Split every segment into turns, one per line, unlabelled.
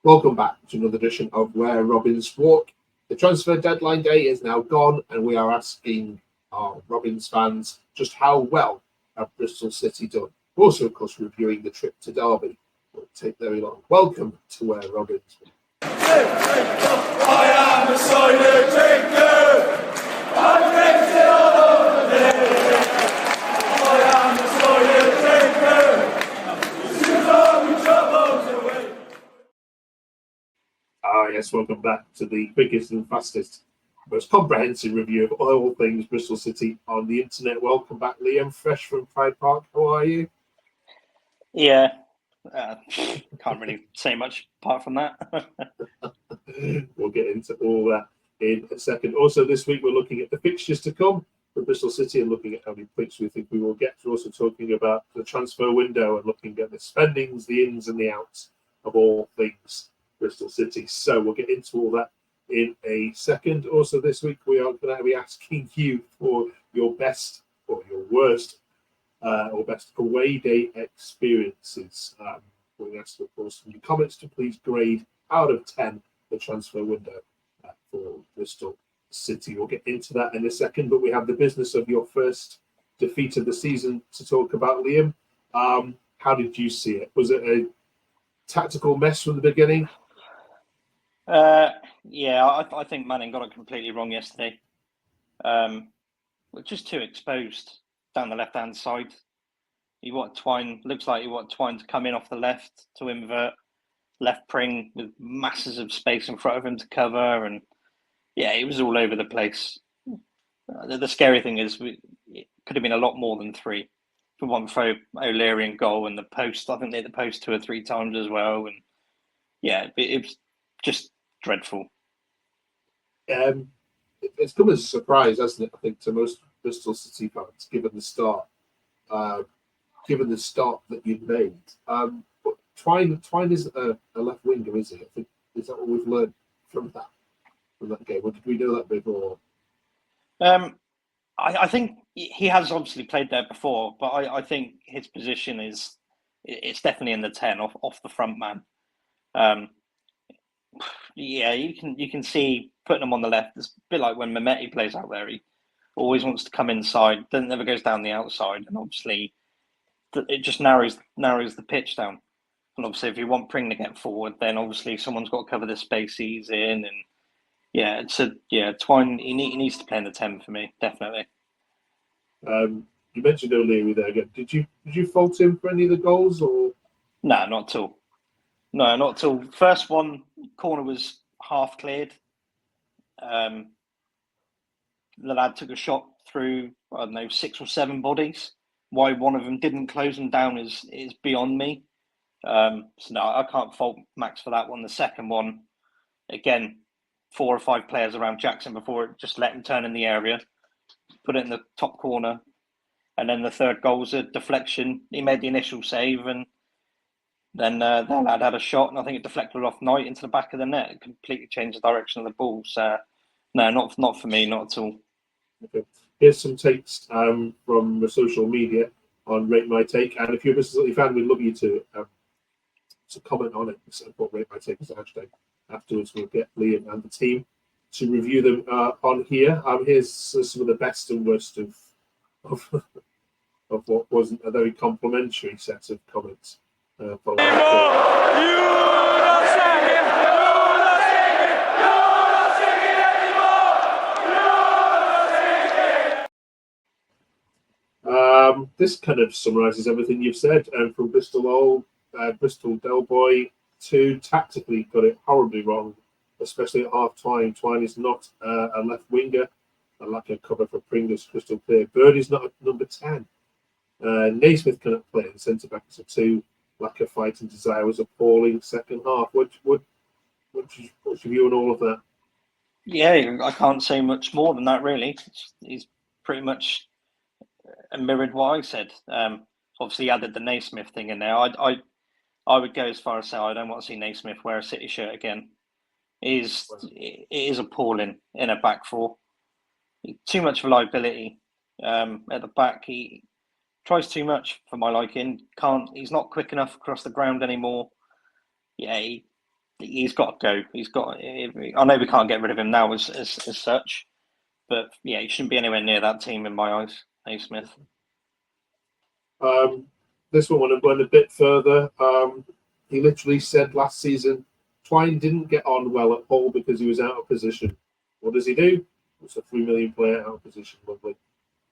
Welcome back to another edition of Where Robins Walk. The transfer deadline day is now gone, and we are asking our Robins fans just how well have Bristol City done. We're also, of course, reviewing the trip to Derby. It won't take very long. Welcome to Where Robins Walk.
I am a cider drinker. I'm drinking all over the day. I am a cider drinker. Since all we troubles away.
Yes, welcome back to the quickest and fastest, most comprehensive review of all things Bristol City on the internet. Welcome back, Liam, fresh from Pride Park. How are you?
Yeah, can't really say much apart from that.
We'll get into all that in a second. Also, this week we're looking at the fixtures to come for Bristol City and looking at how many points we think we will get. We're also talking about the transfer window and looking at the spendings, the ins and the outs of all things Bristol City. So we'll get into all that in a second. Also, this week we are going to be asking you for your best or your worst or best away day experiences. We're going to ask, of course, in your comments to please grade out of 10 the transfer window for Bristol City. We'll get into that in a second, but we have the business of your first defeat of the season to talk about, Liam. How did you see it? Was it a tactical mess from the beginning?
I think Manning got it completely wrong yesterday. We're just too exposed down the left-hand side. Looks like you want Twine to come in off the left to invert left Pring with masses of space in front of him to cover, and it was all over the place. The scary thing is it could have been a lot more than three. For one throw, O'Leary goal and the post. I think they hit the post 2 or 3 times as well, and it was just dreadful.
It's come as a surprise, hasn't it? I think to most Bristol City fans, given the start that you've made. But Twine is a left winger, is he? I think is that what we've learned from that game? Or did we know that before?
I think he has obviously played there before, but I think his position it's definitely in the 10 off the front man. You can see putting him on the left. It's a bit like when Mehmeti plays out there. He always wants to come inside, then never goes down the outside, and obviously it just narrows the pitch down. And obviously, if you want Pring to get forward, then obviously someone's got to cover the space he's in. And Twine he needs to play in the 10 for me, definitely.
You mentioned O'Leary there again. Did you fault him for any of the goals or?
No, not at all. No, not at all. First one, corner was half cleared. The lad took a shot through, 6 or 7 bodies. Why one of them didn't close them down is beyond me. So no, I can't fault Max for that one. The second one, again, 4 or 5 players around Jackson before it, just let him turn in the area, put it in the top corner. And then the third goal was a deflection. He made the initial save, and then the lad had a shot, and I think it deflected off Knight into the back of the net. It completely changed the direction of the ball. So, no, not for me, not at all.
Okay. Here's some takes from social media on Rate My Take, and if you're a Bristol City fan, we'd love you to comment on it. So put Rate My Take as a hashtag. Afterwards, we'll get Liam and the team to review them on here. Here's some of the best and worst of what wasn't a very complimentary set of comments. This kind of summarises everything you've said. From Bristol Del Boy to tactically got it horribly wrong, especially at half-time. Twine is not a left winger. A lack of cover for Pringles, crystal clear. Bird is not a number 10. Naismith cannot play in centre-back as a 2. Lack of fight and desire was appalling second half. What's your view on all of that?
Yeah, I can't say much more than that, really. He's pretty much mirrored what I said. Obviously, he added the Naismith thing in there. I would go as far as say I don't want to see Naismith wear a City shirt again. It is appalling in a back 4. Too much reliability at the back. He tries too much for my liking. He's not quick enough across the ground anymore. Yeah, he's got to go. He's got. I know we can't get rid of him now as such, but yeah, he shouldn't be anywhere near that team in my eyes. Naismith.
This one went a bit further. He literally said last season, Twine didn't get on well at Hull because he was out of position. What does he do? It's a 3 million player out of position. Lovely.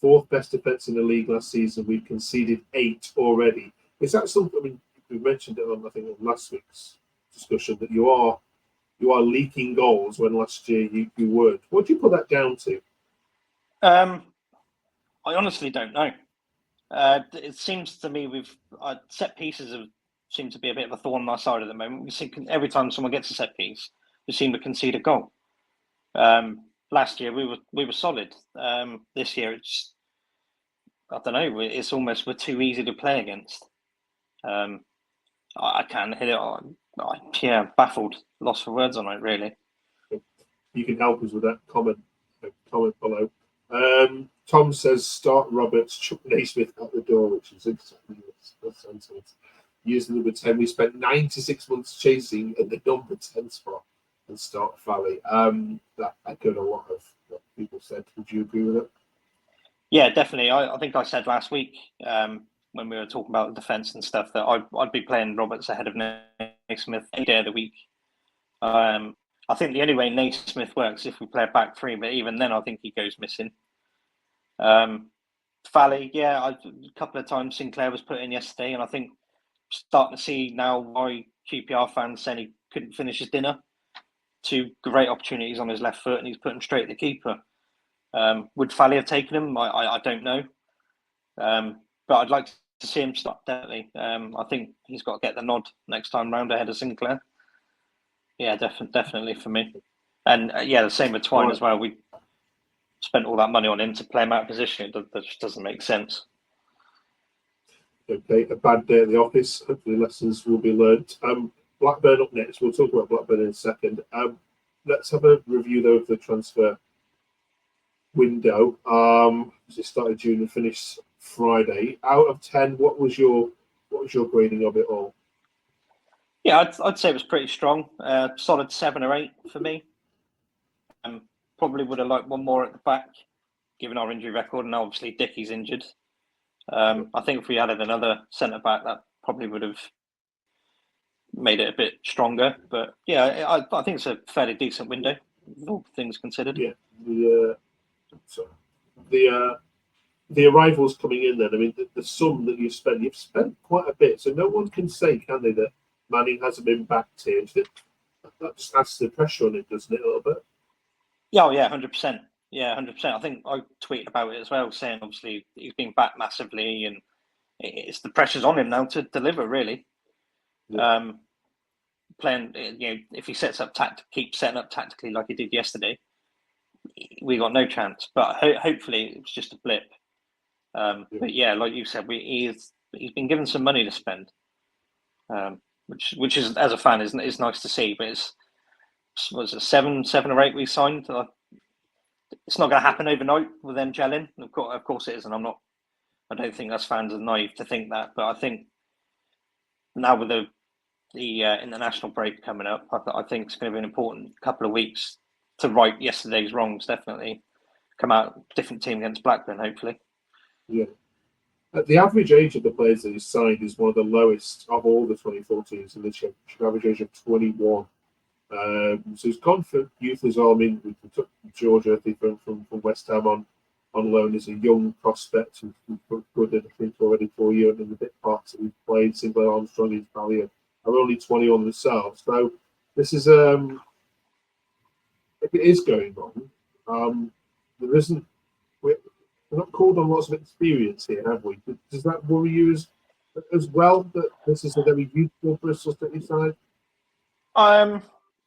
Fourth best defence in the league last season. We've conceded 8 already. Is that something? I mean, we mentioned it on, I think, on last week's discussion that you are leaking goals when last year you weren't. What do you put that down to?
I honestly don't know. It seems to me set pieces have seem to be a bit of a thorn on our side at the moment. We see every time someone gets a set piece, we seem to concede a goal. Last year we were solid. This year I don't know. It's almost we're too easy to play against. I can't hit it. Baffled, lost for words on it. Really.
You can help us with that comment below. Tom says start Roberts, Chuck Naismith at the door, which is exactly the sentence. Using number 10, we spent 96 months chasing at the number 10 spot and start Fally. That echoed a lot of what people said. Would you agree with it?
Yeah, definitely. I think I said last week when we were talking about the defence and stuff that I'd be playing Roberts ahead of Naismith any day of the week. I think the only way Naismith works if we play a back three, but even then I think he goes missing. Fally, a couple of times Sinclair was put in yesterday, and I think starting to see now why QPR fans saying he couldn't finish his dinner. 2 great opportunities on his left foot, and he's put him straight at the keeper. Would Fally have taken him? I don't know. But I'd like to see him start, definitely. I think he's got to get the nod next time round ahead of Sinclair. Yeah, definitely for me. And the same with Twine as well. We spent all that money on him to play him out of position. That just doesn't make sense.
Okay, a bad day at the office. Hopefully lessons will be learned. Blackburn up next. We'll talk about Blackburn in a second. Let's have a review though of the transfer window. It started June and finished Friday. Out of 10, what was your grading of it all?
Yeah, I'd say it was pretty strong. Solid 7 or 8 for me. Probably would have liked one more at the back, given our injury record, and obviously Dickie's injured. I think if we added another centre back, that probably would have made it a bit stronger. But yeah, I think it's a fairly decent window, all things considered.
Yeah, the arrivals coming in. Then I mean, the sum that you've spent quite a bit. So no one can say, can they, that Manning hasn't been backed here. That just adds to the pressure on it, doesn't it, a little bit?
Yeah, 100%. Yeah, 100%. I think I tweeted about it as well, saying obviously he's been backed massively, and it's the pressure's on him now to deliver. Really, playing. If he keeps setting up tactically like he did yesterday, we got no chance. But hopefully it was just a blip. But yeah, like you said, he's been given some money to spend, which is, as a fan, is nice to see. But was it 7 or 8 we signed? It's not going to happen overnight with them gelling. Of course it isn't. I don't think us fans are naive to think that. But I think now with the international break coming up, I think it's going to be an important couple of weeks to right yesterday's wrongs. Definitely come out different team against Blackburn, hopefully.
Yeah. The average age of the players that he's signed is one of the lowest of all the 2014s in the Championship. Average age of 21. So he's gone for youth as well. I mean, we took George Earthy from West Ham on loan as a young prospect who's good, I think, already for you. And in the bit parts that we've played, Sinclair, Armstrong, and Valley are only 20 on themselves. So this is, if it is going wrong, there isn't. We're not called on lots of experience here, have we? Does that worry you as well? That this is a very youthful Bristol City side.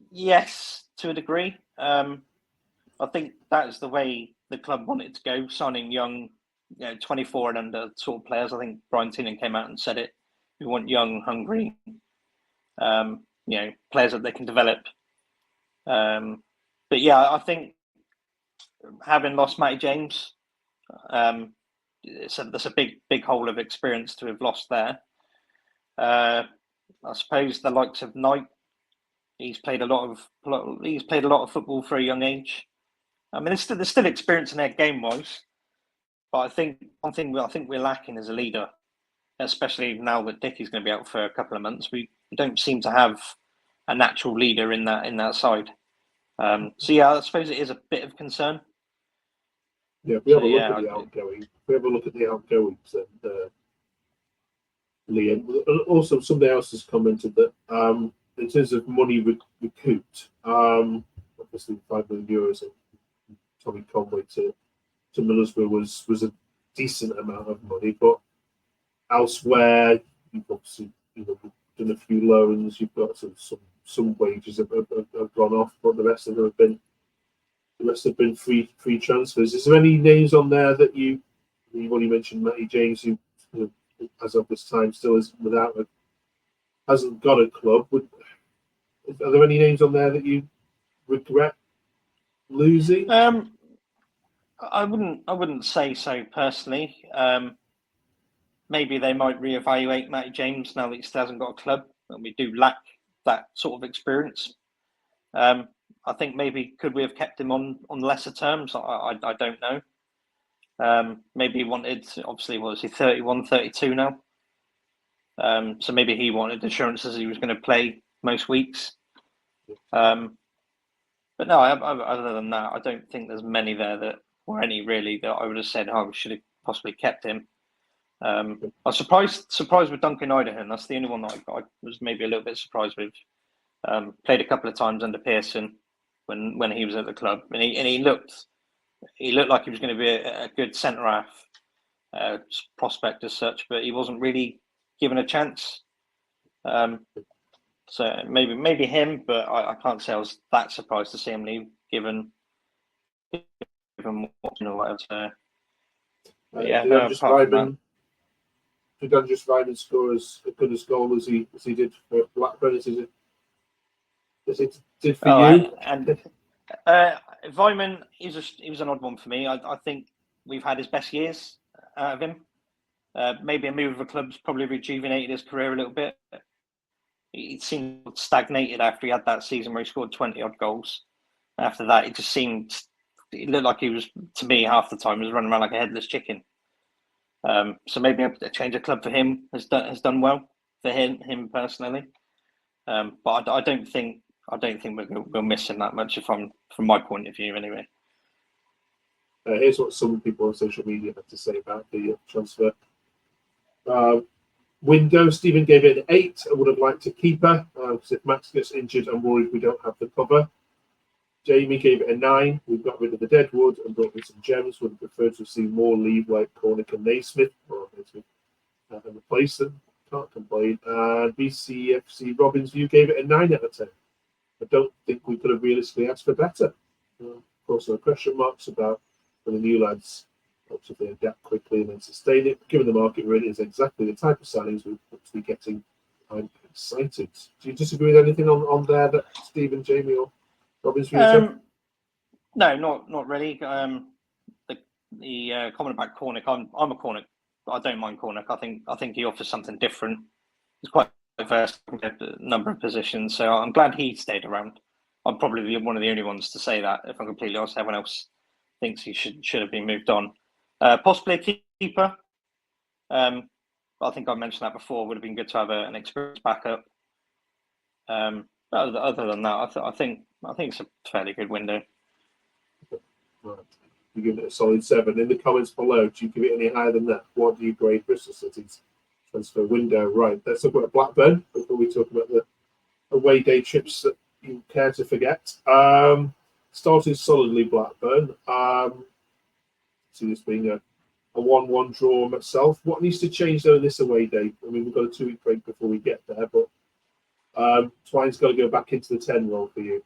Yes, to a degree. I think that is the way the club wanted to go, signing young, 24 and under sort of players. I think Brian Teenan came out and said it. We want young, hungry, players that they can develop. But yeah, I think having lost Matty James, that's a big hole of experience to have lost there. I suppose the likes of Knight He's played a lot of football for a young age. I mean, there's still experience in there game wise, but I think one thing I think we're lacking is a leader, especially now that Dickie's going to be out for a couple of months. We don't seem to have a natural leader in that side. So yeah, I suppose it is a bit of concern.
Yeah, if we have a look at the outgoing, then Liam. Also, somebody else has commented that in terms of money recouped, obviously €5 million and Tommy Conway to Middlesbrough was a decent amount of money, but elsewhere you've obviously done a few loans. You've got some wages have gone off, but the rest of them have been free transfers. Is there any names on there that you've already mentioned? Matty James, who as of this time still is hasn't got a club. Are there any names on there that you regret losing?
I wouldn't say so personally. Maybe they might reevaluate Matty James now that he still hasn't got a club, and we do lack that sort of experience. I think maybe could we have kept him on lesser terms? I don't know. Maybe he wanted, obviously, what is he, 31, 32 now? So maybe he wanted assurances he was going to play most weeks. But no, other than that, I don't think there's many there that were any really that I would have said, oh, we should have possibly kept him. I was surprised with Duncan Idahan. That's the only one that I was maybe a little bit surprised with. Played a couple of times under Pearson when he was at the club, and he looked like he was going to be a good centre half prospect as such, but he wasn't really given a chance. So maybe him, but I can't say I was that surprised to see him leave, given whatever. So, yeah,
did Andrew Ryman score as good a goal as he did for Blackburn? As it did for you?
And Vyman, he was an odd one for me. I think we've had his best years out of him. Maybe a move of a club's probably rejuvenated his career a little bit. He seemed stagnated after he had that season where he scored 20 odd goals. After that, it looked like he was, to me, half the time, was running around like a headless chicken. So maybe a change of club for him has done well for him personally. But I don't think we're missing that much from my point of view anyway.
Here's what some people on social media have to say about the transfer window. Stephen gave it an 8. I would have liked to keep her because if Max gets injured, I'm worried we don't have the cover. Jamie gave it a 9. We've got rid of the deadwood and brought in some gems. Would have preferred to see more leave like Cornick and Naismith and replace them. Can't complain. And BCFC Robbins View gave it a 9 out of 10. I don't think we could have realistically asked for better. Of course, there are question marks about when the new lads hopes if they adapt quickly and then sustain it. Given the market we're in, is exactly the type of signings we hope to be getting. I'm excited. Do you disagree with anything on there that Stephen, Jamie, or Robbins View said?
No, not really. The comment about Cornick, I'm a Cornick. I don't mind Cornick. I think he offers something different. He's quite diverse number of positions, so I'm glad he stayed around. I'm probably one of the only ones to say that. If I'm completely honest, everyone else thinks he should have been moved on. Possibly a keeper. I think I mentioned that before. Would have been good to have an experienced backup. Other than that, I think it's a fairly good window.
Right. You give it a solid 7. In the comments below, do you give it any higher than that? What do you grade Bristol City's transfer window? Right. Let's talk about Blackburn before we talk about the away day trips that you care to forget. Started solidly Blackburn. See this being a 1-1 draw myself. What needs to change though in this away day? I mean, we've got a 2-week break before we get there, but Twine's got to go back into the 10 role for you.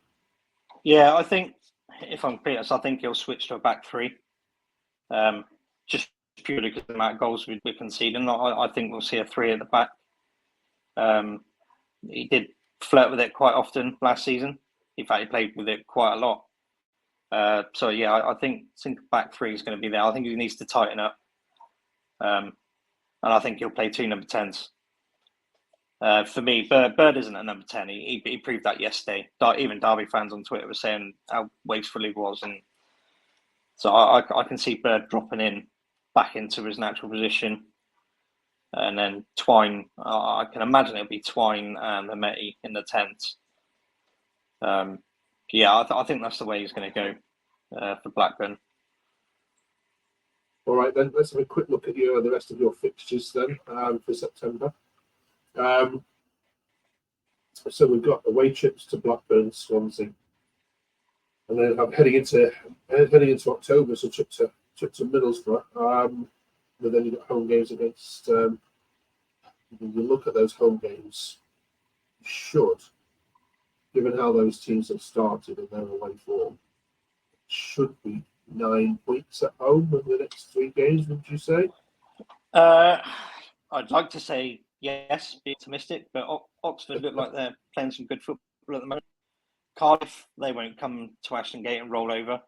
Yeah, I think if I'm honest, I think he'll switch to a back 3. Just purely because of the amount of goals we're conceding. I think we'll see a 3 at the back. He did flirt with it quite often last season. In fact, he played with it quite a lot. So yeah, I think back 3 is going to be there. I think he needs to tighten up, and I think he'll play 2 number 10s. For me, Bird isn't a number 10. He proved that yesterday. Even Derby fans on Twitter were saying how wasteful he was, and so I can see Bird dropping in back into his natural position, and then Twine. I can imagine it'll be Twine and Ameti in the 10s. I think that's the way he's going to go for Blackburn.
All right, then let's have a quick look at the rest of your fixtures then for September. So we've got away trips to Blackburn, Swansea, and then heading into October, so trip to Middlesbrough. But then you've got home games against. When you look at those home games, you should, given how those teams have started and their away form, should be 9 points at home in the next 3 games. Would you say?
I'd like to say yes, be optimistic, but Oxford look like they're playing some good football at the moment. Cardiff, they won't come to Ashton Gate and roll over.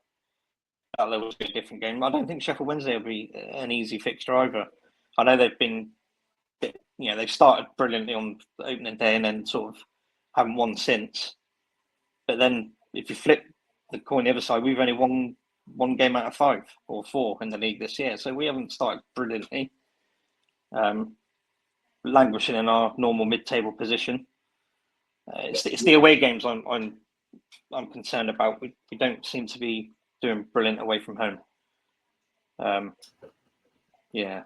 That will be a different game. I don't think Sheffield Wednesday will be an easy fixture either. I know they've been, they've started brilliantly on the opening day and then sort of haven't won since. But then if you flip the coin the other side, we've only won 1 game out of 5 or 4 in the league this year. So we haven't started brilliantly. Languishing in our normal mid-table position. It's the away games I'm concerned about. We don't seem to be doing brilliant away from home.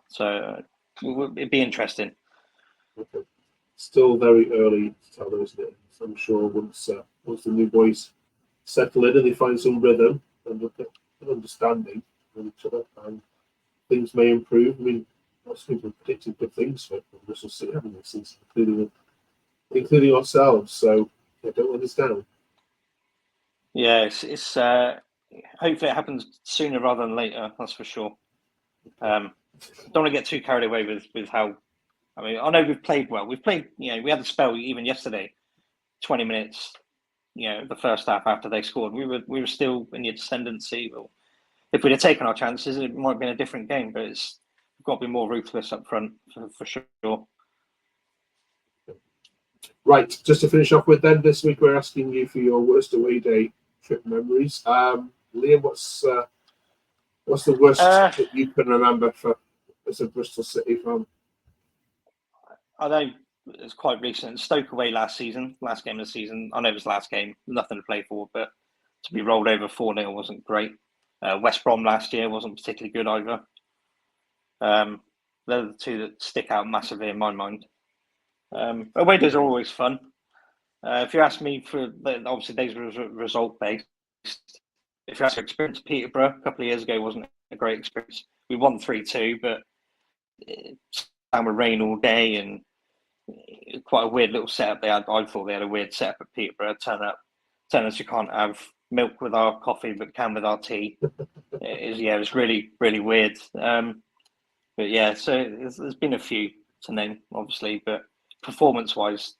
So it'd be interesting.
Okay. Still very early to tell, isn't it? So I'm sure once the new boys settle in and they find some rhythm and look at an understanding of each other, and things may improve. I mean, lots of people have predicted good things for Bristol City, haven't they, since including ourselves. So I don't understand.
Yeah, it's hopefully it happens sooner rather than later. That's for sure. Don't want to get too carried away with how. I mean, I know we've played well. We've played. We had a spell even yesterday, 20 minutes. The first half after they scored, we were still in the ascendancy. Well, if we'd have taken our chances, it might have been a different game. But we've got to be more ruthless up front for sure.
Right, just to finish off with then, this week we're asking you for your worst away day trip memories. Liam, what's the worst that you can remember as a Bristol City fan?
I know it's quite recent. Stoke away last game of the season. I know it was last game, nothing to play for, but to be rolled over 4-0 wasn't great. West Brom last year wasn't particularly good either. They're the 2 that stick out massively in my mind. Away days are always fun. If you ask me obviously days were result based. If you ask me experience, Peterborough a couple of years ago wasn't a great experience. We won 3-2, but with rain all day and quite a weird little setup they had. I thought they had a weird setup at Peterborough. Turn us, you can't have milk with our coffee, but can with our tea. It was really, really weird. But yeah, so there's been a few to name, obviously, but performance-wise,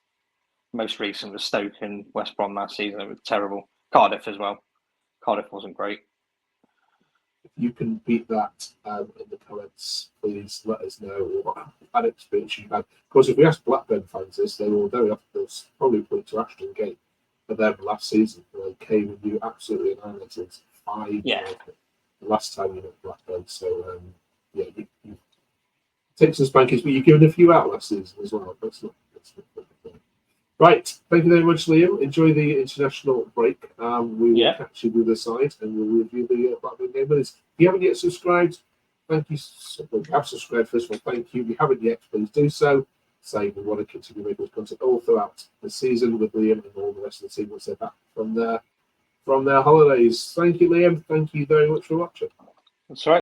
most recent was Stoke and West Brom last season. It was terrible. Cardiff as well. Cardiff wasn't great.
If you can beat that in the comments, please let us know what bad experience you've had. Of course, if we ask Blackburn fans this, they will very often probably point to Ashton Gate for them last season. They came and you absolutely annihilated 5 the last time you met Blackburn. So, you take some spankings, but you've given a few out last season as well. That's not right. Thank you very much, Liam. Enjoy the international break. We will catch you the other side and we'll review the Blackburn game. If you haven't yet subscribed, thank you. Well, you have subscribed, first of all, thank you. If you haven't yet, please do so. Say we want to continue making this content all throughout the season with Liam and all the rest of the team once they're back from their holidays. Thank you, Liam. Thank you very much for watching.
That's right.